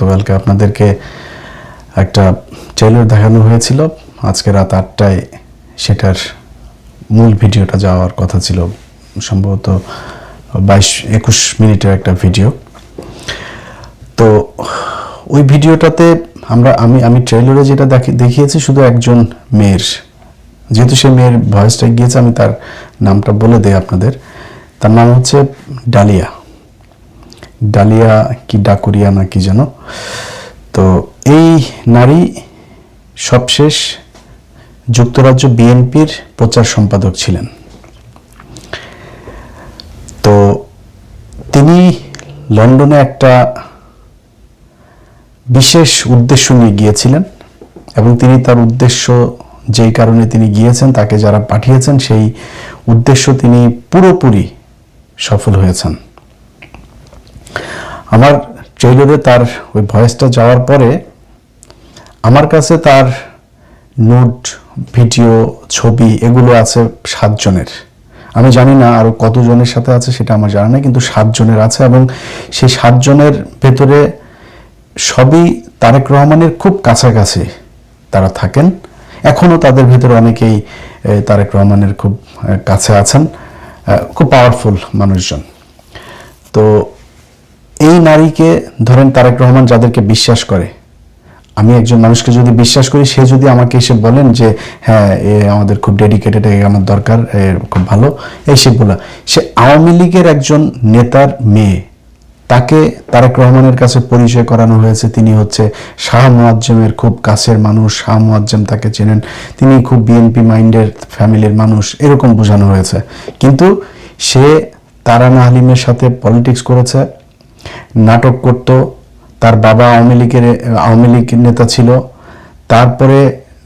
গতকালকে আপনাদেরকে একটা ট্রেলার দেখানো হয়েছিল, আজকে রাত 8টায় সেটার মূল ভিডিওটা যাওয়ার কথা ছিল, সম্ভবত 22-21 মিনিটের একটা ভিডিও। তো ওই ভিডিওটাতে আমি ট্রেলারে যেটা দেখিয়েছি শুধু একজন মেয়ের, যেহেতু সে মেয়ের ভয়েসটা গিয়েছে আমি তার নামটা বলে দেই আপনাদের। তার নাম হচ্ছে ডালিয়া কি ডাকুরিয়া না কি যেন। তো এই নারী সবশেষ যুক্তরাজ্য বিএনপির প্রচার সম্পাদক ছিলেন। তো তিনি লন্ডনে একটা বিশেষ উদ্দেশ্য নিয়ে গিয়েছিলেন এবং তিনি তার উদ্দেশ্য, যেই কারণে তিনি গিয়েছেন, তাকে যারা পাঠিয়েছেন সেই উদ্দেশ্য তিনি পুরোপুরি সফল হয়েছেন। আমার ট্রেলারে তার ওই ভয়েসটা যাওয়ার পরে আমার কাছে তার নোট, ভিডিও, ছবি এগুলো আছে 7 জনের। আমি জানি না আরো কতজনের সাথে আছে সেটা আমার জানা নেই, কিন্তু 7 জনের আছে এবং সেই 7 জনের ভেতরে সবই তারেক রহমানের খুব কাছাকাছি তারা থাকেন। এখনো তাদের ভেতরে অনেকেই তারেক রহমানের খুব কাছে আছেন, খুব পাওয়ারফুল মানুষজন। তো এই নারীকে ধরেন তারেক রহমান যাদেরকে বিশ্বাস করে, আমি একজন মানুষকে যদি বিশ্বাস করি, সে যদি আমাকে এসে বলেন যে হ্যাঁ এ আমাদের খুব ডেডিকেটেড, আমার দরকার, খুব ভালো, সে বলা, সে আওয়ামী লীগের একজন নেতার মেয়ে, তাকে তারেক রহমানের কাছে পরিচয় করানো হয়েছে। তিনি হচ্ছে শাহ মুয়াজ্জেমের খুব কাছের মানুষ, শাহ মুয়াজ্জেম তাকে চেনেন, তিনি খুব বিএনপি মাইন্ডের ফ্যামিলির মানুষ, এরকম বোঝানো হয়েছে। কিন্তু সে তারানা হালিমের সাথে পলিটিক্স করেছে, নাটক করত, তার বাবা আওয়ামী লীগ নেতা ছিল। তারপরে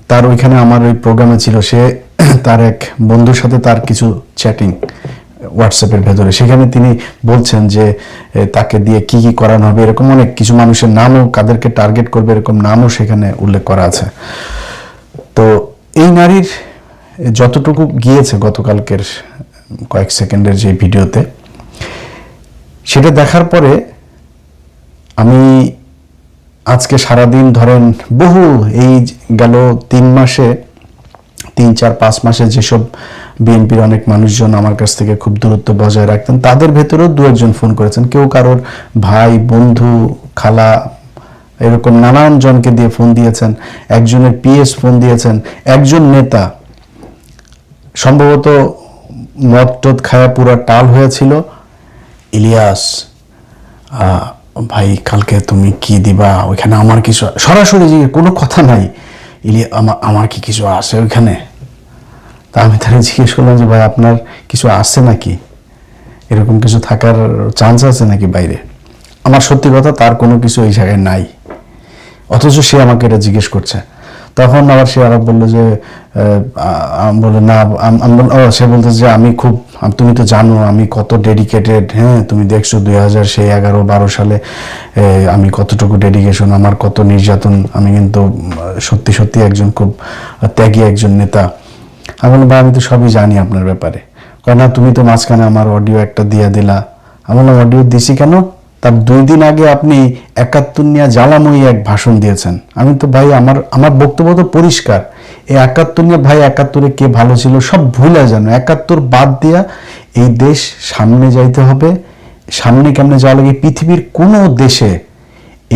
তার ওইখানে আমার ওই প্রোগ্রামে ছিল, সে তার এক বন্ধুর সাথে তার কিছু চ্যাটিং হোয়াটসঅ্যাপের ভেতরে, সেখানে তিনি বলছেন যে তাকে দিয়ে কি কি করানো হবে, এরকম অনেক কিছু মানুষের নামও, কাদেরকে টার্গেট করবে এরকম নামও সেখানে উল্লেখ করা আছে। তো এই নারীর যতটুকু গিয়েছে গতকালকের কয়েক সেকেন্ডের যে ভিডিওতে, সেটা দেখার পরে আমি আজকে সারাদিন ধরেন বহু এই গেল 3-4-5 মাসে যেসব বিএনপির অনেক মানুষজন আমার কাছ থেকে খুব দূরত্ব বজায় রাখতেন, তাদের ভেতরেও 2-1 ফোন করেছেন। কেউ কারোর ভাই, বন্ধু, খালা, এরকম নানান জনকে দিয়ে ফোন দিয়েছেন। একজনের পিএস ফোন দিয়েছেন। একজন নেতা সম্ভবত মদ টদ খায়া পুরা টাল হয়েছিল, ইলিয়াস ভাই কালকে তুমি কি দিবা ওইখানে, আমার কিছু, সরাসরি যে কোনো কথা নাই, আমার কি কিছু আছে ওইখানে? তা আমি তারা জিজ্ঞেস করলাম যে ভাই আপনার কিছু আছে নাকি, এরকম কিছু থাকার চান্স আছে নাকি বাইরে? আমার সত্যি কথা, তার কোনো কিছু এই জায়গায় নাই, অথচ সে আমাকে এটা জিজ্ঞেস করছে। তখন আবার সে আবার বললো যে বলে না, সে বলতেছে যে আমি খুব, তুমি তো জানো আমি কত ডেডিকেটেড, হ্যাঁ তুমি দেখছো 2011-12 সালে আমি কতটুকু ডেডিকেশন, আমার কত নির্যাতন, আমি কিন্তু সত্যি সত্যি একজন খুব ত্যাগী একজন নেতা। আমি বললাম ভাই আমি তো সবই জানি আপনার ব্যাপারে। না তুমি তো মাঝখানে আমার অডিও একটা দিয়ে দিলা। আমি বললাম অডিও দিছি কেন? তার 2 দিন আগে আপনি 71 নিয়ে জ্বালাময়ী এক ভাষণ দিয়েছেন। আমি তো ভাই আমার বক্তব্য তো পরিষ্কার, এই 71 নিয়ে ভাই 71-এ কে ভালো ছিল সব ভুলে জানো, 71 বাদ দিয়া এই দেশ সামনে যাইতে হবে। সামনে কেমনে যাওয়া লাগে, পৃথিবীর কোনো দেশে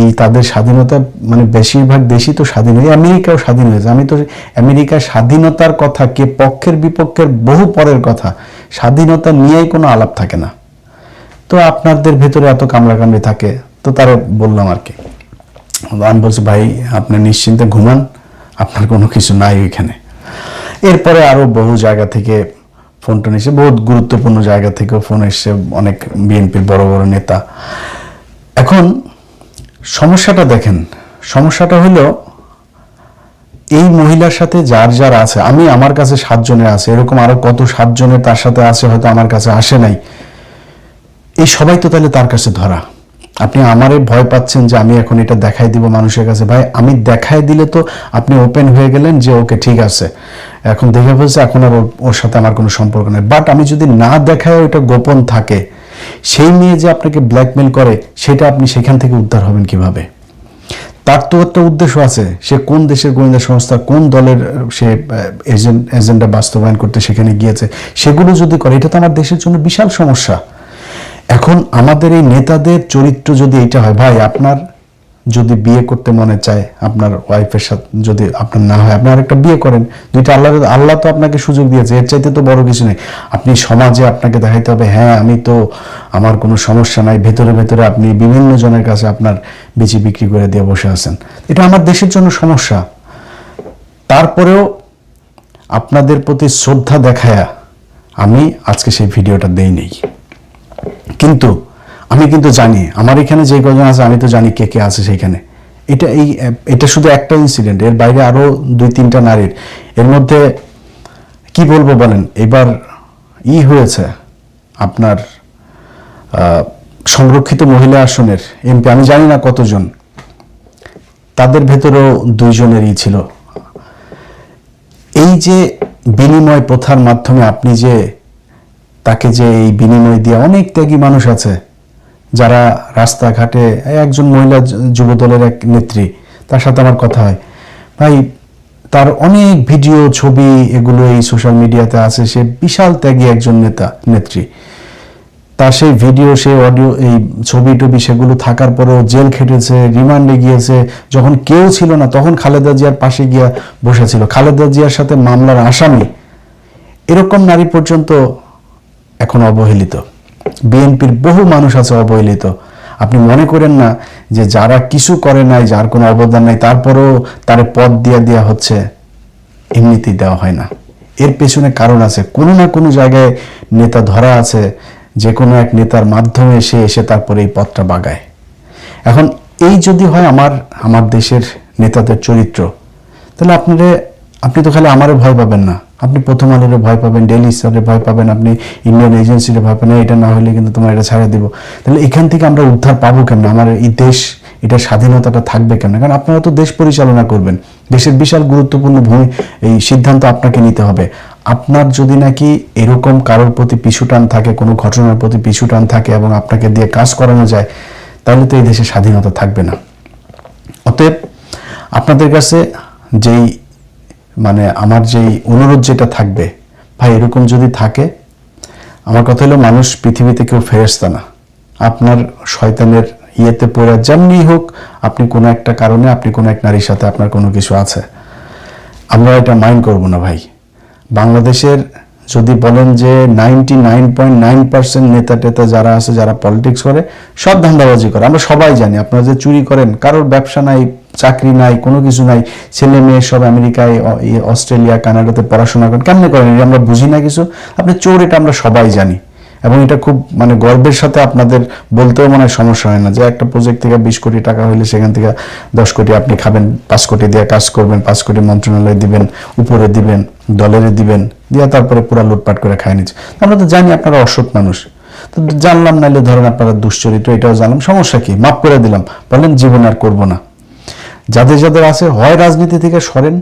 এই তাদের স্বাধীনতা, মানে বেশিরভাগ দেশই তো স্বাধীন হয়ে, আমেরিকাও স্বাধীন হয়েছে। আমি তো আমেরিকার স্বাধীনতার কথা, কে পক্ষের বিপক্ষের বহু পরের কথা, স্বাধীনতা নিয়েই কোনো আলাপ থাকে না। তো আপনাদের ভেতরে এত কামড়াকামড়ি থাকে, তো তারা বললাম আর কি। আমি বলছি ভাই আপনি নিশ্চিন্তে ঘুমান, আপনার কোনো কিছু নাই ওইখানে। এরপরে আরো বহু জায়গা থেকে ফোন টোন এসে, বহুত গুরুত্বপূর্ণ জায়গা থেকেও ফোন এসছে, অনেক বিএনপির বড় বড় নেতা। এখন সমস্যাটা দেখেন, সমস্যাটা হলো এই মহিলার সাথে যার আছে, আমার কাছে 7 জনের আছে, এরকম আরো কত 7 জনের তার সাথে আছে, হয়তো আমার কাছে আসে নাই। এই সবাই তো তাহলে তার কাছে ধরা। আপনি আমারে ভয় পাচ্ছেন যে আমি এখন এটা দেখাই দিব মানুষের কাছে। ভাই আমি দেখাই দিলে তো আপনি ওপেন হয়ে গেলেন যে ওকে ঠিক আছে, এখন দেখে ফেলছে, এখন আর ওর সাথে আমার কোনো সম্পর্ক নেই। বাট আমি যদি না দেখায় ওইটা গোপন থাকে, সেই মেয়ে যে আপনাকে ব্ল্যাকমেল করে, সেটা আপনি সেখান থেকে উদ্ধার হবেন কিভাবে? তার তো একটা উদ্দেশ্য আছে, সে কোন দেশের গোয়েন্দা সংস্থা, কোন দলের সে এজেন্ডা বাস্তবায়ন করতে সেখানে গিয়েছে, সেগুলো যদি করে, এটা তো আমার দেশের জন্য বিশাল সমস্যা। এখন আমাদের এই নেতাদের চরিত্র যদি এটা হয়, ভাই আপনার যদি বিয়ে করতে মনে চায়, আপনার ওয়াইফের সাথে যদি আপনার না হয়, আপনি আরেকটা বিয়ে করেন, দুইটা আল্লাহ তো আপনাকে সুযোগ দিয়েছে, এর চাইতে তো বড় কিছু নেই। আপনি সমাজে আপনাকে দেখাইতে হবে, হ্যাঁ আমি তো, আমার কোনো সমস্যা নাই, ভেতরে ভেতরে আপনি বিভিন্ন জনের কাছে আপনার বেচি বিক্রি করে দিয়ে বসে আছেন, এটা আমার দেশের জন্য সমস্যা। তারপরেও আপনাদের প্রতি শ্রদ্ধা দেখায়া আমি আজকে সেই ভিডিওটা দেই নেই। কিন্তু আমি কিন্তু জানি আমার এখানে যে কজন আছে, আমি তো জানি কে কে আছে সেইখানে। এটা শুধু একটা ইনসিডেন্ট, এর বাইরে আরো 2-3টা নারীর, এর মধ্যে কি বলবো বলেন, এবার হয়েছে আপনার সংরক্ষিত মহিলা আসনের এমপি, আমি জানি না কতজন, তাদের ভেতরেও 2 জনেরই ছিল। এই যে বিনিময় প্রথার মাধ্যমে আপনি যে তাকে যে এই বিনিময় দিয়ে, অনেক ত্যাগী মানুষ আছে যারা রাস্তাঘাটে, একজন মহিলা যুবদলের এক নেত্রী, তার সাথে আমার কথা হয়, ভাই তার অনেক ভিডিও ছবি এগুলো এই সোশ্যাল মিডিয়াতে আছে, সে বিশাল ত্যাগী একজন নেত্রী। তার সেই ভিডিও, সেই অডিও, এই ছবি টবি সেগুলো থাকার পরেও জেল খেটেছে, রিমান্ডে গিয়েছে, যখন কেউ ছিল না তখন খালেদা জিয়ার পাশে গিয়া বসেছিল, খালেদা জিয়ার সাথে মামলার আসামি। এরকম নারী পর্যন্ত এখন অবহেলিত, বিএনপির বহু মানুষ আছে অবহেলিত। আপনি মনে করেন না যে যারা কিছু করে নাই, যার কোনো অবদান নাই, তারপরেও তার পদ দেওয়া হচ্ছে, এমনিতেই দেওয়া হয় না। এর পেছনে কারণ আছে, কোনো না কোনো জায়গায় নেতা ধরা আছে, যে কোনো এক নেতার মাধ্যমে সে এসে তারপরে এই পদটা বাগায়। এখন এই যদি হয় আমার দেশের নেতাদের চরিত্র, তাহলে আপনি তো খালি আমারও ভয় পাবেন না, আপনি প্রথম আলোরে ভয় পাবেন, ডেইলি স্টারে ভয় পাবেন, আপনি ইন্ডিয়ান এজেন্সিতে ভয় পাবেন, এটা না হলে কিন্তু তোমার এটা ছাড়া দিব। তাহলে এখান থেকে আমরা উদ্ধার পাবো কেন? আমার এই দেশ, এটা স্বাধীনতাটা থাকবে কেন? কারণ আপনারা তো দেশ পরিচালনা করবেন, দেশের বিশাল গুরুত্বপূর্ণ এই সিদ্ধান্ত আপনাকে নিতে হবে। আপনার যদি নাকি এরকম কারোর প্রতি পিছুটান থাকে, কোনো ঘটনার প্রতি পিছুটান থাকে এবং আপনাকে দিয়ে কাজ করানো যায়, তাহলে তো এই দেশে স্বাধীনতা থাকবে না। অতএব আপনাদের কাছে আমার যেই অনুরোধ যেটা থাকবে, ভাই এরকম যদি থাকে, আমার কথা হলো, মানুষ পৃথিবীতে কেউ ফেরেশতা না। আপনার শয়তানের ইয়েতে পড়ে যেমনি হোক, আপনি কোনো একটা কারণে, আপনি কোনো এক নারীর সাথে আপনার কোনো কিছু আছে, আমরা এটা মাইন্ড করব না ভাই। বাংলাদেশের যদি বলেন যে 99.9% নেতা টেতা যারা আছে, যারা পলিটিক্স করে, সব ধান্দাবাজি করে, আমরা সবাই জানি। আপনারা যে চুরি করেন, কারোর ব্যবসা নাই, চাকরি নাই, কোনো কিছু নাই, ছেলে মেয়ে সব আমেরিকায়, অস্ট্রেলিয়া, কানাডাতে পড়াশোনা করেন, কেমনে করেন এটা আমরা বুঝি না কিছু। আপনি চোর, এটা আমরা সবাই জানি, এবং এটা খুব গর্বের সাথে আপনাদের বলতেও মনে হয় সমস্যা হয় না যে একটা প্রজেক্ট থেকে 20 কোটি টাকা হইলে সেখান থেকে 10 কোটি আপনি খাবেন, 5 কোটি দিয়ে কাজ করবেন, 5 কোটি মন্ত্রণালয়ে দিবেন, উপরে দিবেন, দলের দিবেন, দিয়ে তারপরে পুরা লুটপাট করে খায় নিচ্ছে। আমরা তো জানি আপনারা অসৎ মানুষ, তো জানলাম, নাইলে ধরেন আপনারা দুশ্চরিত্র, এটাও জানলাম, সমস্যা কি, মাফ করে দিলাম, বলেন জীবন আর করবো না। যাদের আছে, হয় রাজনীতি থেকে সরেন,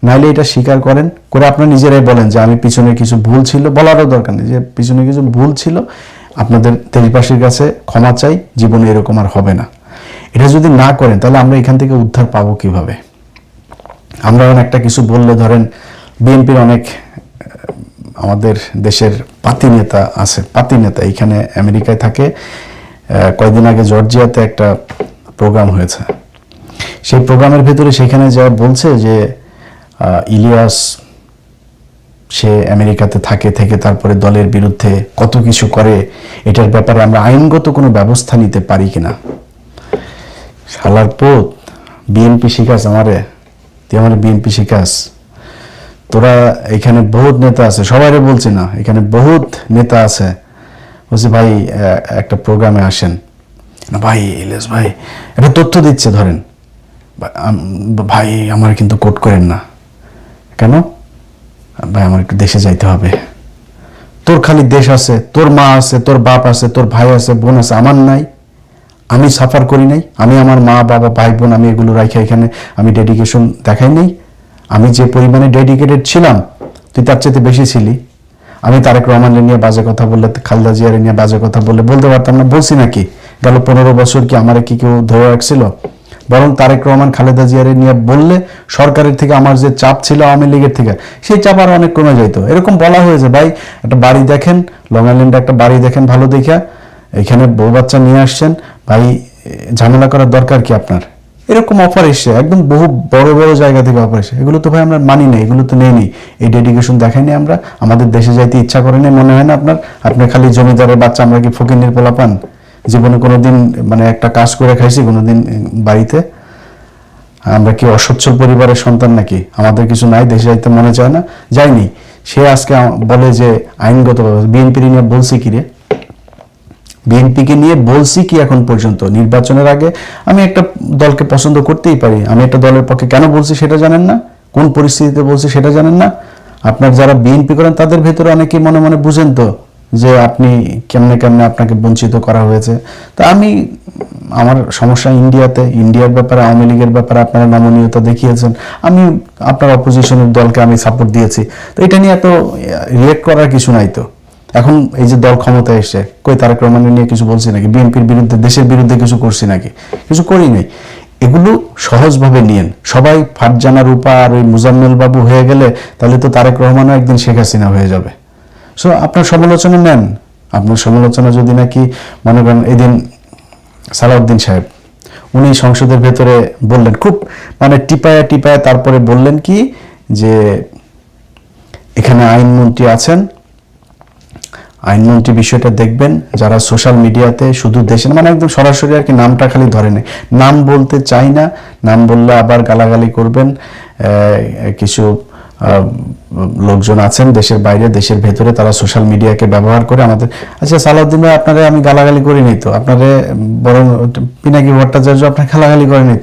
নাইলে এটা স্বীকার করেন, করে আপনারা নিজেরাই বলেন যে আমি পিছনে কিছু ভুল ছিল, বলারও দরকার নেই যে পিছনে কিছু ভুল ছিল, আপনাদের দেশবাসীর কাছে ক্ষমা চাই, জীবনে এরকম আর হবে না। এটা যদি না করেন, তাহলে আমরা এখান থেকে উদ্ধার পাবো কিভাবে? আমরা একটা কিছু বললে, ধরেন বিএনপির অনেক আমাদের দেশের পাতি নেতা আছে, এখানে আমেরিকায় থাকে, কয়েকদিন আগে জর্জিয়াতে একটা প্রোগ্রাম হয়েছে, সেই প্রোগ্রামের ভেতরে সেখানে যা বলছে যে ইলিয়াস সে আমেরিকাতে থেকে তারপরে দলের বিরুদ্ধে কত কিছু করে, এটার ব্যাপারে আমরা আইনগত কোনো ব্যবস্থা নিতে পারি কিনা। শালার পোত, বিএনপি শিখাস আমারে, তুই আমার বিএনপি শিখাস? তোরা এখানে বহুত নেতা আছে, সবাইরে বলছি না, এখানে বহুত নেতা আছে, বলছি ভাই একটা প্রোগ্রামে আসেন না। ভাই ইলিয়াস ভাই একটা তথ্য দিচ্ছে, ধরেন ভাই আমার কিন্তু কোট করেন না। কেন ভাই? আমার একটু দেশে যাইতে হবে। তোর খালি দেশ আছে, তোর মা আছে, তোর বাপ আছে, তোর ভাই আছে, বোন আছে, আমার নাই? আমি সাফার করি নাই? আমি আমার মা বাবা ভাই বোন আমি এগুলো রাখি এখানে আমি ডেডিকেশন দেখাই নাই? আমি যে পরিমাণে ডেডিকেটেড ছিলাম, তুই তার চাইতে বেশি ছিলি। আমি তারেক রহমানের নিয়ে বাজে কথা বললে, খালেদা জিয়ার নিয়ে বাজে কথা বললে বলতে পারতাম না? বলছি নাকি? গেল 15 বছর কি আমার কি কেউ ধরে রাখছিল? বরং তারেক রহমান খালেদা জিয়ারে নিয়ে বললে সরকারের থেকে আমার যে চাপ ছিল আওয়ামী লীগের থেকে, সেই চাপ আরো অনেক কমে যাইতো। এরকম বলা হয়েছে, ভাই একটা বাড়ি দেখেন, লং আইল্যান্ডে একটা বাড়ি দেখেন ভালো দেখা, এখানে বউ বাচ্চা নিয়ে আসছেন, ভাই ঝামেলা করার দরকার কি আপনার? এরকম অফার এসছে, একদম বহু বড় বড় জায়গা থেকে অফার এসছে। এগুলো তো ভাই আমরা মানি না, এগুলো তো নেই, এই ডেডিকেশন দেখাইনি আমরা, আমাদের দেশে যাইতে ইচ্ছা করে না মনে হয় না আপনার? আপনি খালি জমিদারের বাচ্চা, আমরা কি ফকিন্নির পোলা পান? জীবনে কোনোদিন মানে একটা কাজ করে খাইছি কোনোদিন বাড়িতে? আমরা কি অসচ্ছল পরিবারের সন্তান নাকি? আমাদের কিছু নাই, দেশে যাইতে মনে চায় না, যাইনি। সে আজকে বলে যে আইনগতভাবে বিএনপির নিয়ে বলছি কি রে? বিএনপিকে নিয়ে বলছি কি এখন পর্যন্ত? নির্বাচনের আগে আমি একটা দলকে পছন্দ করতেই পারি, আমি একটা দলের পক্ষে কেন বলছি সেটা জানেন না, কোন পরিস্থিতিতে বলছি সেটা জানেন না। আপনার যারা বিএনপি করেন তাদের ভেতরে অনেকেই মনে মনে বুঝেন তো যে আপনি কেমনে কেমনে আপনাকে বঞ্চিত করা হয়েছে। তা আমি, আমার সমস্যা ইন্ডিয়ার ব্যাপারে, আওয়ামী লীগের ব্যাপারে আপনারা নমনীয়তা দেখিয়েছেন, আমি আপনার অপোজিশনের দলকে আমি সাপোর্ট দিয়েছি, তো এটা নিয়ে এত রিয়েক্ট করার কিছু নাই তো। এখন এই যে দল ক্ষমতায় এসে কই তারেক রহমানের নিয়ে কিছু বলছি নাকি? বিএনপির বিরুদ্ধে, দেশের বিরুদ্ধে কিছু করছি নাকি? কিছু করি নাই। এগুলো সহজভাবে নিয়েন সবাই। ফারজানা রূপা আর ওই মুজাম্মেল বাবু হয়ে গেলে তাহলে তো তারেক রহমানও একদিন শেখ হাসিনা হয়ে যাবে। সো আপনার সমালোচনা নেন, আপনার সমালোচনা যদি নাকি মনে করেন, এদিন সালাউদ্দিন সাহেব উনি সংসদের ভেতরে বললেন খুব মানে টিপায়া টিপায়া, তারপরে বললেন কি যে এখানে আইনমন্ত্রী আছেন, আইনমন্ত্রী বিষয়টা দেখবেন, যারা সোশ্যাল মিডিয়াতে শুধু দেশে মানে একদম সরাসরি আর কি নামটা খালি ধরে নেই, নাম বলতে চাই না, নাম বললে আবার গালাগালি করবেন, কিছু লোকজন আছেন দেশের বাইরে দেশের ভেতরে, তারা সোশ্যাল মিডিয়াকে ব্যবহার করে আমাদের। আচ্ছা সালাউদ্দিন ভাই, আপনারা আমি গালাগালি করিনি তো, আপনারে বরং পিনাকি ভট্টাচার্য আপনার গালাগালি করেনি।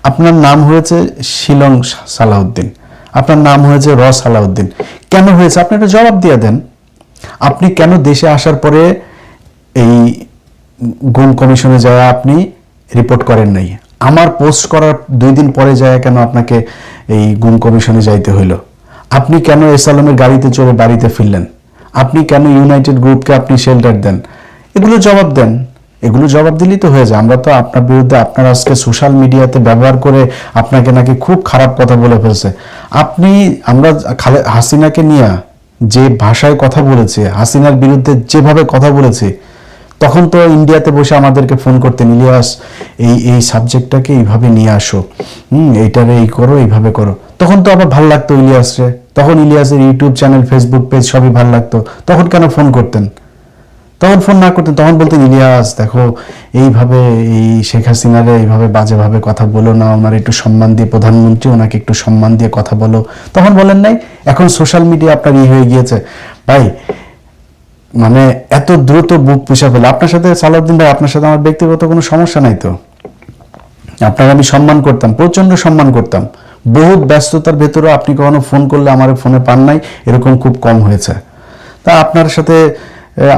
আপনার নাম হয়েছে শিলং সালাউদ্দিন, আপনার নাম হয়েছে সালাউদ্দিন, কেন হয়েছে আপনি একটা জবাব দিয়ে দেন। আপনি কেন দেশে আসার পরে এই গুম কমিশনে যায় আপনি রিপোর্ট করেন নাই? আমার পোস্ট করার 2 দিন পরে যায় কেন আপনাকে এই গুম কমিশনে যাইতে হইলো? আপনি কেন এস আলমের গাড়িতে চড়ে বাড়িতে ফিরলেন? আপনি কেন ইউনাইটেড গ্রুপকে আপনি শেল্টার দেন? এগুলো জবাব দেন, এগুলো জবাব দিলেই তো হয়ে যায়। আমরা তো আপনার বিরুদ্ধে, আপনার আজকে সোশ্যাল মিডিয়াতে ব্যবহার করে আপনাকে নাকি খুব খারাপ কথা বলে ফেলছে। আমরা হাসিনাকে নিয়ে যে ভাষায় কথা বলেছে, হাসিনার বিরুদ্ধে যেভাবে কথা বলেছে, তখন তো ইন্ডিয়াতে বসে আমাদেরকে ফোন করতেন, ইলিয়াস এই সাবজেক্টটাকে এইভাবে নিয়ে আসো, এইটারে এই করো, এইভাবে করো। তখন তো আবার ভালো লাগতো ইলিয়াসরে, তখন ইলিয়াসের ইউটিউব চ্যানেল, ফেসবুক পেজ সবই ভালো লাগতো। তখন কেন ফোন করতেন? তখন ফোন না করতেন, তখন বলতেন ইলিয়াস দেখো এইভাবে এই শেখ হাসিনারে এইভাবে বাজেভাবে কথা বলো না, ওনার একটু সম্মান দিয়ে, প্রধানমন্ত্রী ওনাকে একটু সম্মান দিয়ে কথা বলো। তখন বলেন নাই? এখন সোশ্যাল মিডিয়া আপনার হয়ে গিয়েছে ভাই, মানে এত দ্রুত বুক পুষা ফেলে। আপনার সাথে সালাউদ্দিন ভাই, আপনার সাথে আমার ব্যক্তিগত কোনো সমস্যা নাই তো, আপনাকে আমি সম্মান করতাম, প্রচন্ড সম্মান করতাম। বহুত ব্যস্ততার ভেতরে আপনি কখনো ফোন করলে আমার ফোনে পান নাই, এরকম খুব কম হয়েছে। তা আপনার সাথে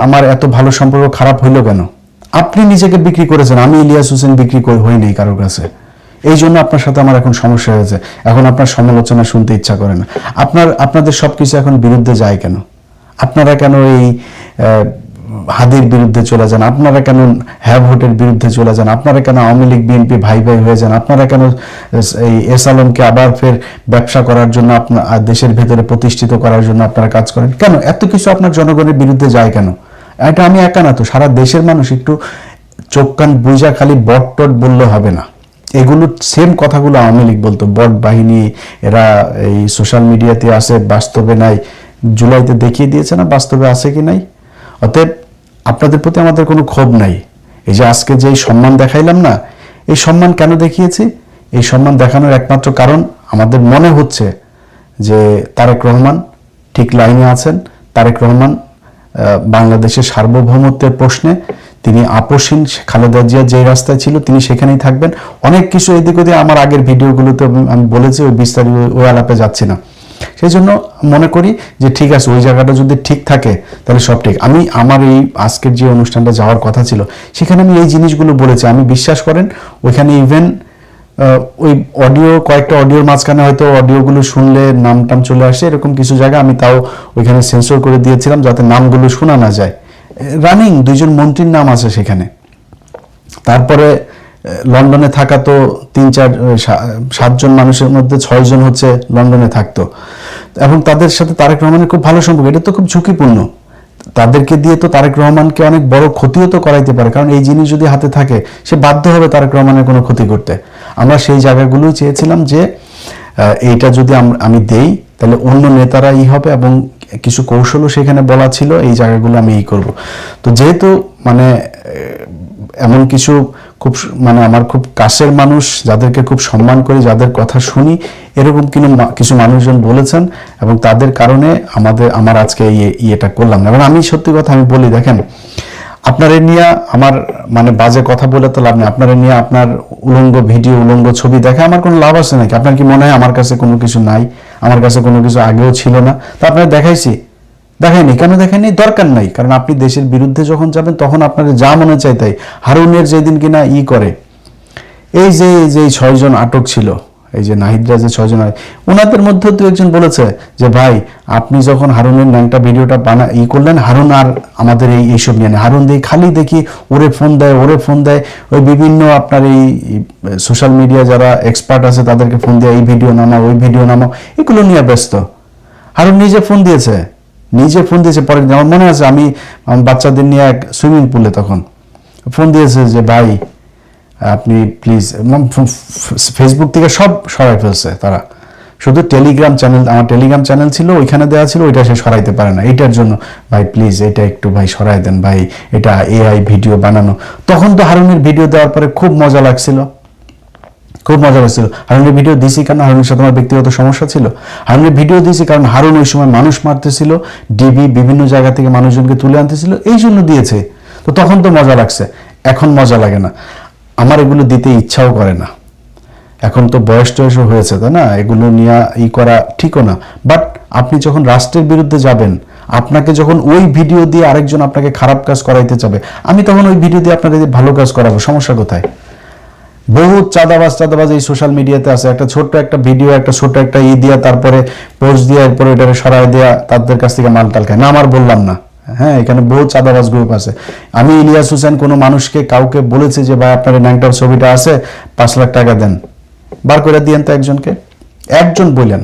আমার এত ভালো সম্পর্ক খারাপ হইলো কেন? আপনি নিজেকে বিক্রি করেছেন, আমি ইলিয়াস হোসেন বিক্রি হই নাই কারোর কাছে। এই জন্য আপনার সাথে আমার এখন সমস্যা হয়েছে, এখন আপনার সমালোচনা শুনতে ইচ্ছা করে না। আপনাদের সবকিছু এখন বিরুদ্ধে যায় কেন? আপনারা কেন এই হাদির বিরুদ্ধে চলে যান? আপনারা কেন হ্যাঁ ভোটের বিরুদ্ধে চলে যান? আপনারা কেন আওয়ামী লীগ বিএনপি ভাই ভাই হয়ে যান? আপনারা কেন এই এস আলমকে আবার ফের ব্যবসা করার জন্য, আপনার দেশের ভেতরে প্রতিষ্ঠিত করার জন্য আপনারা কাজ করেন কেন? এত কিছু আপনার জনগণের বিরুদ্ধে যায় কেন? এটা আমি একা না তো, সারা দেশের মানুষ। একটু চোখ কান বুঝা খালি বট টট বললে হবে না। এগুলো সেম কথাগুলো আওয়ামী লীগ বলতো, বট বাহিনী, এরা এই সোশ্যাল মিডিয়াতে আসে, বাস্তবে নাই। জুলাইতে দেখিয়ে দিয়েছে না বাস্তবে আছে কি নাই। অতএব আপনাদের প্রতি আমাদের কোনো ক্ষোভ নাই। এই যে আজকে যে সম্মান দেখাইলাম না, এই সম্মান কেন দেখিয়েছি? এই সম্মান দেখানোর একমাত্র কারণ, আমাদের মনে হচ্ছে যে তারেক রহমান ঠিক লাইনে আছেন। তারেক রহমান বাংলাদেশের সার্বভৌমত্বের প্রশ্নে তিনি আপোষহীন। খালেদা জিয়া যে রাস্তায় ছিল তিনি সেখানেই থাকবেন। অনেক কিছু এদিক ওদিক আমার আগের ভিডিওগুলোতে আমি বলেছি, ওই বিস্তারিত ওই আলাপে যাচ্ছি না। সেই জন্য মনে করি যে ঠিক আছে, ওই জায়গাটা যদি ঠিক থাকে তাহলে সব ঠিক। আমার এই আজকের যে অনুষ্ঠানটা যাওয়ার কথা ছিল সেখানে আমি এই জিনিসগুলো বলেছি। আমি বিশ্বাস করেন ওইখানে ইভেন ওই কয়েকটা অডিওর মাঝখানে হয়তো অডিওগুলো শুনলে নাম টাম চলে আসে, এরকম কিছু জায়গা আমি তাও ওইখানে সেন্সর করে দিয়েছিলাম যাতে নামগুলো শোনা না যায়। রানিং 2 জন মন্ত্রীর নাম আছে সেখানে। তারপরে লন্ডনে থাকা তো 7জন মানুষের মধ্যে 6জন হচ্ছে লন্ডনে থাকতো, এবং তাদের সাথে তারেক রহমানের খুব ভালো সম্পর্ক। এটা তো খুব ঝুঁকিপূর্ণ। তাদেরকে দিয়ে তো তারেক রহমানকে অনেক বড় ক্ষতিও তো করাইতে পারে, কারণ এই জিনিস যদি হাতে থাকে সে বাধ্য হবে তারেক রহমানের কোনো ক্ষতি করতে। আমরা সেই জায়গাগুলোই চেয়েছিলাম যে এইটা যদি আমি দেই তাহলে অন্য নেতারা হবে, এবং কিছু কৌশলও সেখানে বলা ছিল, এই জায়গাগুলো আমি করব। তো যেহেতু মানে এমন কিছু খুব মানে আমার খুব কাছের মানুষ, যাদেরকে খুব সম্মান করি, যাদের কথা শুনি, এরকম কিছু মানুষজন বলেছেন, এবং তাদের কারণে আমার আজকে ইয়েটা করলাম না। এবং আমি সত্যি কথা আমি বলি, দেখেন আপনারা নিয়ে আমার মানে বাজে কথা বলে তো লাভ নেই। আপনারা নিয়ে আপনার উলঙ্গ ভিডিও, উলঙ্গ ছবি দেখে আমার কোনো লাভ আছে নাকি? আপনার কি মনে হয় আমার কাছে কোনো কিছু নাই? আমার কাছে কোনো কিছু আগেও ছিল না, তা আপনারা দেখাইছি? দেখায়নি। কেন দেখায়নি? দরকার নাই। কারণ আপনি দেশের বিরুদ্ধে যখন যাবেন তখন আপনার যা মনে চাই তাই। হারুনের যেদিন কিনা করে, এই যে 6জন আটক ছিল, এই যে নাহিদরা যে 6জন, ওনাদের মধ্যে তো একজন বলেছে যে ভাই আপনি যখন হারুনের ন্যাংটা ভিডিওটা করলেন, হারুন আর আমাদের এইসব নিয়ে নেই। হারুন খালি দেখি ওরে ফোন দেয়, ওই বিভিন্ন আপনার এই সোশ্যাল মিডিয়া যারা এক্সপার্ট আছে তাদেরকে ফোন দেয়, এই ভিডিও নামাও, ওই ভিডিও নামাও, এগুলো নিয়ে ব্যস্ত। হারুন নিজে ফোন দিয়েছে পরে। আমার মনে আছে আমি বাচ্চাদের নিয়ে এক সুইমিং পুলে তখন ফোন দিয়েছে যে ভাই আপনি প্লিজ, ফেসবুক থেকে সব সরাই ফেলছে তারা, শুধু টেলিগ্রাম চ্যানেল, আমার টেলিগ্রাম চ্যানেল ছিল ওইখানে দেওয়া ছিল, ওইটা সে সরাইতে পারে না। এইটার জন্য ভাই প্লিজ এটা একটু ভাই সরাই দেন ভাই, এটা AI ভিডিও বানানো। তখন তো হারুনের ভিডিও দেওয়ার পরে খুব মজা লাগছিল। হারুনের ভিডিও দিয়েছি কারণ হারুনের সাথে আমার ব্যক্তিগত সমস্যা ছিল। হারুনের ভিডিও দিয়েছি কারণ হারুন ওই সময় মানুষ মারতেছিল, ডিবি বিভিন্ন জায়গা থেকে মানুষজনকে তুলে আনতেছিল, এই জন্য দিয়েছে। তো তখন তো মজা লাগছে, এখন মজা লাগে না। আমার এগুলো দিতে ইচ্ছাও করে না। এখন তো বয়স টয়সও হয়েছে, তাই না? এগুলো নিয়ে করা ঠিকও না। বাট আপনি যখন রাষ্ট্রের বিরুদ্ধে যাবেন, আপনাকে যখন ওই ভিডিও দিয়ে আরেকজন আপনাকে খারাপ কাজ করাইতে চাবে, আমি তখন ওই ভিডিও দিয়ে আপনাদের ভালো কাজ করাবো, সমস্যা কোথায়? বহু চাঁদাবাজ এই সোশ্যাল মিডিয়াতে আছে। একটা ছোট্ট একটা ভিডিও, একটা ছোট্ট একটা দিয়া, তারপরে পোস্ট দিয়ে এরপরে এটাকে সরাই দেওয়া, তাদের কাছ থেকে মাল টাল খায় না। আমার বললাম না, হ্যাঁ, এখানে বহু চাঁদাবাজ গ্রুপ আছে। আমি ইলিয়াস হোসেন কোনো মানুষকে কাউকে বলেছি যে ভাই আপনার ন্যাংটার ছবিটা আছে, 5 লাখ টাকা দেন, বার করে দিয়েন তো একজন বললেন।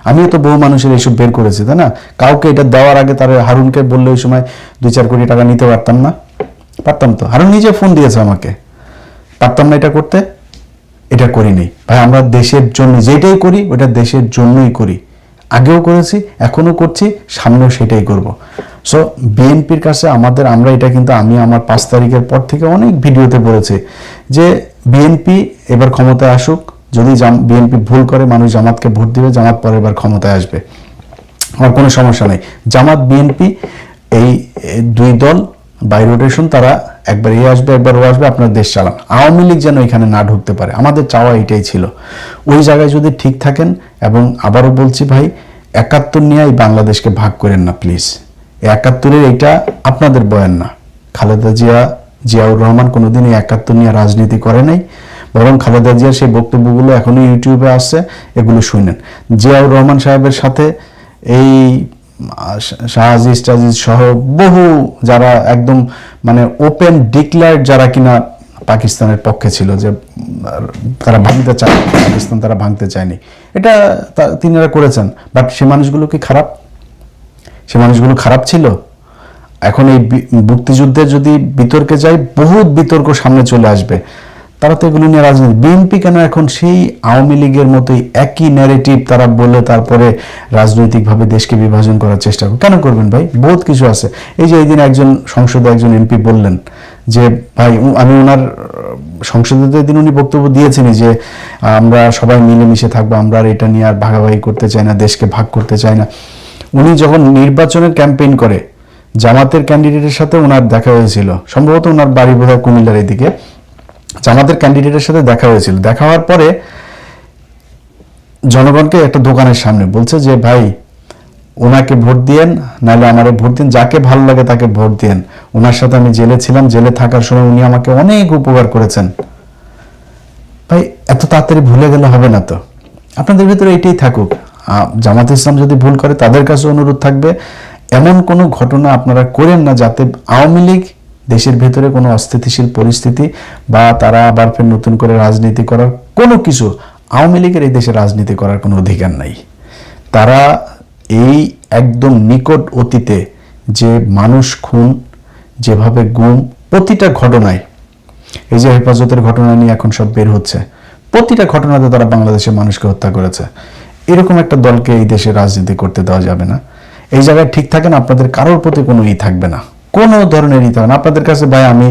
আমিও তো বহু মানুষের এইসব বের করেছি, তাই না? কাউকে এটা দেওয়ার আগে তার হারুনকে বললে ওই সময় 2-4 কোটি টাকা নিতে পারতাম না? পারতাম তো। হারুন নিজে ফোন দিয়েছে আমাকে, পারতাম না এটা করতে? এটা করিনি ভাই। আমরা দেশের জন্য যেটাই করি ওটা দেশের জন্যই করি, আগেও করেছি, এখনো করছি, সামনেও সেটাই করব। সো বিএনপির কাছে আমরা এটা কিন্তু আমি আমার 5 তারিখের পর থেকে অনেক ভিডিওতে বলেছি যে বিএনপি এবার ক্ষমতায় আসুক। যদি বিএনপি ভুল করে মানুষ জামাতকে ভোট দিবে, জামাত পরের বার ক্ষমতায় আসবে, আমার কোনো সমস্যা নেই। জামাত বিএনপি এই 2 দল বাই রোটেশন, তারা একবার আসবে একবার আসবে, আপনার দেশ চালান। আওয়ামী লীগ যেন এখানে না ঢুকতে পারে, আমাদের চাওয়া এটাই ছিল। ওই জায়গায় যদি ঠিক থাকেন, এবং আবারও বলছি ভাই, 71 নিয়ে এই বাংলাদেশকে ভাগ করেন না প্লিজ। 71-এর এইটা আপনাদের বয়ান না। খালেদা জিয়াউর রহমান কোনোদিন এই 71 নিয়ে রাজনীতি করে নাই, বরং খালেদা জিয়ার সেই বক্তব্যগুলো এখনো ইউটিউবে আসছে, এগুলো শুনেন। জিয়াউর রহমান সাহেবের সাথে এই শাহজিজ টাজিজ সহ বহু যারা একদম মানে ওপেন ডিক্লেয়ার্ড, যারা কিনা পাকিস্তানের পক্ষে ছিল, যে তারা ভাঙতে চায় পাকিস্তান, তারা ভাঙতে চায়নি, এটা তিনারা করেছেন। বাট সে মানুষগুলো কি খারাপ? সে মানুষগুলো খারাপ ছিল? এখন এই মুক্তিযুদ্ধের যদি বিতর্কে যাই, বহুত বিতর্ক সামনে চলে আসবে। তারা তো এগুলো নিয়ে রাজনীতি। বিএনপি কেন এখন সেই আওয়ামী লীগের মতোই একই ন্যারেটিভ তারা বলে তারপরে রাজনৈতিকভাবে দেশকে বিভাজন করার চেষ্টা কেন করবেন ভাই? বহুত কিছু আছে। এই যে এই দিন একজন সংসদে একজন এমপি বললেন যে ভাই, আমি ওনার সংসদে দিন উনি বক্তব্য দিয়েছেন যে আমরা সবাই মিলেমিশে থাকবো, আমরা আর এটা নিয়ে আর ভাগাভাগি করতে চাই না, দেশকে ভাগ করতে চাই না। উনি যখন নির্বাচনের ক্যাম্পেইন করে, জামাতের ক্যান্ডিডেটের সাথে ওনার দেখা হয়েছিল, সম্ভবত ওনার বাড়ি বোধহয় কুমিল্লার এদিকে, জামাতের ক্যান্ডিডেটের সাথে দেখা হয়েছিল। দেখা হওয়ার পরে জনগণকে একটা দোকানের সামনে বলছে যে ভাই ওনাকে ভোট দিয়েন, নাহলে আমারে ভোট দিন, যাকে ভালো লাগে তাকে ভোট দিয়েন। ওনার সাথে আমি জেলে ছিলাম, জেলে থাকার সময় উনি আমাকে অনেক উপকার করেছেন। ভাই এত তাড়াতাড়ি ভুলে গেলে হবে না তো। আপনাদের ভিতরে এটাই থাকুক। জামাত ইসলাম যদি ভুল করে, তাদের কাছে অনুরোধ থাকবে এমন কোনো ঘটনা আপনারা করেন না যাতে আওয়ামী লীগ দেশের ভেতরে কোনো অস্থিতিশীল পরিস্থিতি বা তারা আবার ফের নতুন করে রাজনীতি করার কোনো কিছু, আওয়ামী লীগের এই দেশে রাজনীতি করার কোনো অধিকার নাই। তারা এই একদম নিকট অতীতে যে মানুষ খুন, যেভাবে গুম, প্রতিটা ঘটনায়, এই যে হেফাজতের ঘটনা নিয়ে এখন সব বের হচ্ছে, প্রতিটা ঘটনাতে তারা বাংলাদেশের মানুষকে হত্যা করেছে। এরকম একটা দলকে এই দেশে রাজনীতি করতে দেওয়া যাবে না। এই জায়গায় ঠিক থাকেন, আপনাদের কারোর প্রতি কোনো থাকবে না, কোনো ধরনের থাকবে না আপনাদের কাছে। ভাই আমি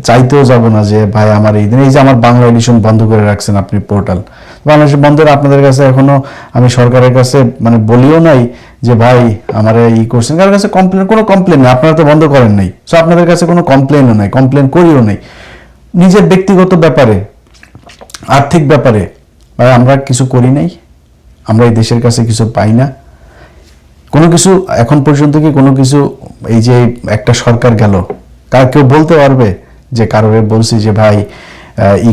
চাইতেও যাব না যে ভাই আমার এই দিন, এই যে আমার বাংলা এডিশন বন্ধ করে রাখছেন আপনি পোর্টাল, বাংলাদেশের বন্ধ, আপনাদের কাছে এখনো আমি সরকারের কাছে মানে বলিও নাই যে ভাই আমার করছেন, কারোর কাছে কোনো কমপ্লেন নেই, আপনারা তো বন্ধ করেন নাই, সো আপনাদের কাছে কোনো কমপ্লেনও নাই, কমপ্লেন করিও নাই। নিজের ব্যক্তিগত ব্যাপারে, আর্থিক ব্যাপারে ভাই আমরা কিছু করি নাই, আমরা এই দেশের কাছে কিছু পাই না, কোনো কিছু এখন পর্যন্ত কি কোনো কিছু, এই যে একটা সরকার গেল, কেউ বলতে পারবে যে কারোরে বলছি যে ভাই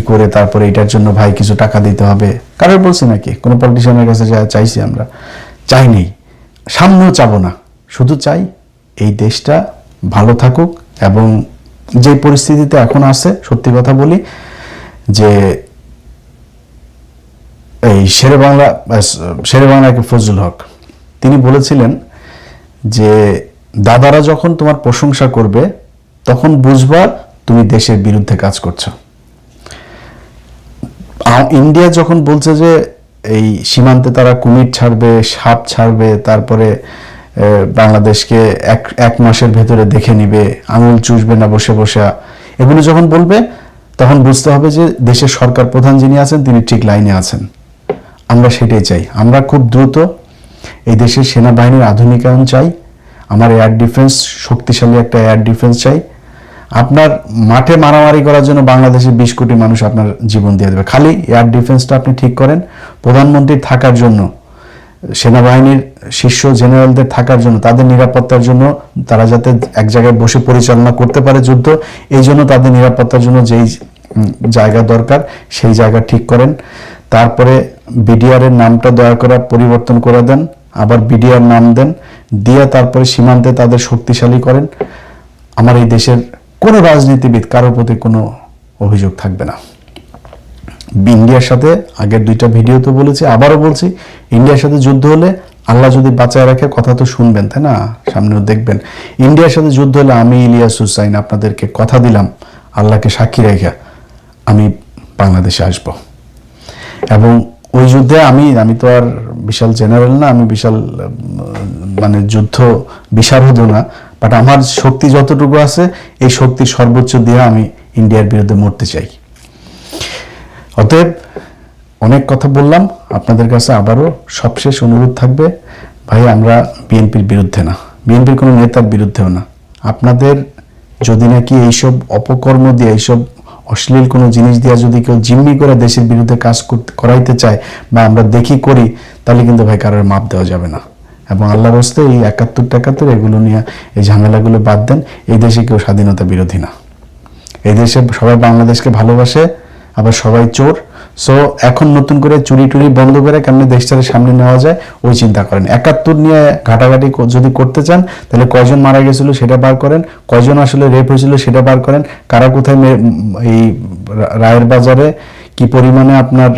করে তারপরে এটার জন্য ভাই কিছু টাকা দিতে হবে, কারোর বলছি নাকি? কোনো পলিটিশিয়ানের কাছে যা চাইছি আমরা? চাই নেই, সামনেও চাবো না। শুধু চাই এই দেশটা ভালো থাকুক, এবং যে পরিস্থিতিতে এখন আছে, সত্যি কথা বলি যে এই শেরে বাংলা ফজলুল হক তিনি বলেছিলেন যে দাদারা যখন তোমার প্রশংসা করবে তখন বুঝবা তুমি দেশের বিরুদ্ধে কাজ করছো। ইন্ডিয়া যখন বলছে যে এই সীমান্তে তারা কুমির ছাড়বে, সাপ ছাড়বে, তারপরে বাংলাদেশকে এক মাসের ভেতরে দেখে নিবে, আঙুল চুষবে না বসে বসে, এগুলো যখন বলবে তখন বুঝতে হবে যে দেশের সরকার প্রধান যিনি আছেন তিনি ঠিক লাইনে আছেন। আমরা সেটাই চাই। আমরা খুব দ্রুত এই দেশের সেনাবাহিনীর আধুনিকায়ন চাই, আমার এয়ার ডিফেন্স, শক্তিশালী একটা এয়ার ডিফেন্স চাই। আপনার মাঠে মারামারি করার জন্য বাংলাদেশের 20 কোটি মানুষ আপনার জীবন দিয়ে দেবে, খালি এয়ার ডিফেন্সটা আপনি ঠিক করেন। প্রধানমন্ত্রীর থাকার জন্য, সেনাবাহিনীর শীর্ষ জেনারেলদের থাকার জন্য, তাদের নিরাপত্তার জন্য, তারা যাতে এক জায়গায় বসে পরিচালনা করতে পারে যুদ্ধ, এই জন্য তাদের নিরাপত্তার জন্য যেই জায়গা দরকার সেই জায়গা ঠিক করেন। তারপরে বিডিআর এর নামটা দয়া করে পরিবর্তন করে দেন, আবার বিডিআর নাম দেন, দিয়ে তারপরে সীমান্তে তাদের শক্তিশালী করেন। আমার এই দেশের কোনো রাজনীতিবিদ কারোর প্রতি কোনো অভিযোগ থাকবে না। ইন্ডিয়ার সাথে আগের 2টা ভিডিওতে বলেছি, আবারও বলছি, ইন্ডিয়ার সাথে যুদ্ধ হলে আল্লাহ যদি বাঁচায় রাখে, কথা তো শুনবেন তাই না, সামনেও দেখবেন। ইন্ডিয়ার সাথে যুদ্ধ হলে আমি ইলিয়াস হুসাইন আপনাদেরকে কথা দিলাম, আল্লাহকে সাক্ষী রেখে আমি বাংলাদেশে আসব, এবং ওই যুদ্ধে আমি তো আর বিশাল জেনারেল না, আমি বিশাল মানে যুদ্ধ বিশারদ না, বাট আমার শক্তি যতটুকু আছে এই শক্তির সর্বোচ্চ দিয়ে আমি ইন্ডিয়ার বিরুদ্ধে মরতে চাই। অতএব অনেক কথা বললাম আপনাদের কাছে, আবারও সবশেষ অনুরোধ থাকবে, ভাই আমরা বিএনপির বিরুদ্ধে না, বিএনপির কোনো নেতার বিরুদ্ধেও না। আপনাদের যদি নাকি এইসব অপকর্ম দিয়ে, এইসব অশ্লীল কোনো জিনিস দিয়ে যদি কেউ জিম্মি করে দেশের বিরুদ্ধে কাজ করাইতে চায় বা আমরা দেখি করি, তাহলে কিন্তু ভাই কারোর মাপ দেওয়া যাবে না। এবং আল্লাহর হস্তে এই 71-71 এগুলো নিয়ে এই ঝামেলাগুলো বাদ দেন। এই দেশে কেউ স্বাধীনতা বিরোধী না, এই দেশে সবাই বাংলাদেশকে ভালোবাসে, আবার সবাই চোর। সো এখন নতুন করে চুরি টুরি বন্ধ করে কেমনি দেশটাকে সামনে নেওয়া যায় ওই চিন্তা করেন। 71 নিয়ে ঘাটাঘাটি যদি করতে চান তাহলে কয়জন মারা গেছিল সেটা বার করেন, কয়জন আসলে রেপ হয়েছিল সেটা বার করেন, কারা কোথায় এই রায়ের বাজারে কি পরিমাণে আপনার